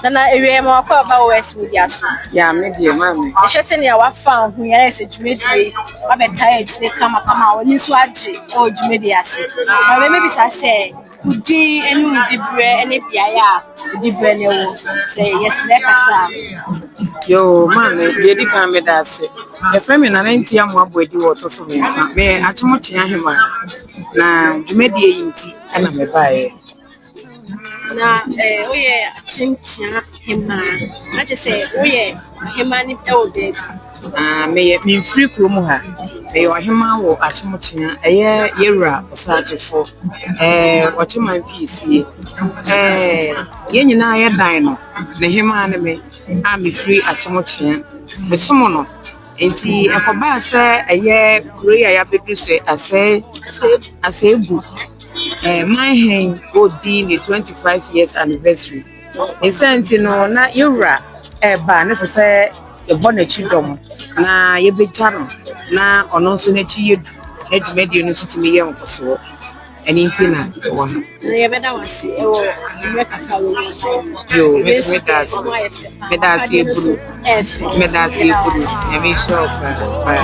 Nana ewe mo akwa ba West Media so. Ya me die mami. Ehwete ne ya wafa hu yare se dwumedie wabeta ya chire kama woni so age o dwumedie ase. Ma me bi sa se udi enu udi bre ene bia ya udi bre ne wo se yesre kasa. Yo mami de di kan me da ase. E frame na nanti amu abodi wo to so me fa. Me achemoche Hemaa na dwumedie yinti ana me bae. Na oye achimtia Hemaa na che se oye Hemaa ni e ode me free krom ha me yo Hemaa wo achemochia eye yewura osagefo ocheman pc ye nyina ye dan no na Hemaa ne me free achemochia me somo no enti ekoba se eye korea ya bedu se asebu my hen odi the 25 years anniversary. Esenti no na yewura ba na se e bona chidom na ye beja no na ono nso na chi yedu na dwumedi no so timi ye nkoso eni ntina wo na ye beda wase e wo me kasa wo yo medasi eburu ya me show ba